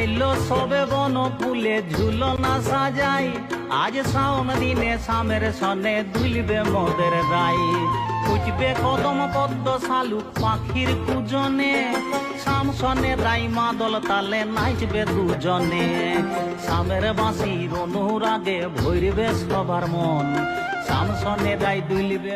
আইল সবে বন ফুলে ঝুলনা সাজাই, আজ শাওন দিনে শামের সনে দুলবে মোদের রাই। উঠবে কদম পদ্ম শালুক পাখির কুজনে, শাম সনে রাই মাদল তালে নাচবে দুজনে। শামের বাঁশির অনুরাগে ভরবে সবার মন, শাম সনে রাই দুলবে।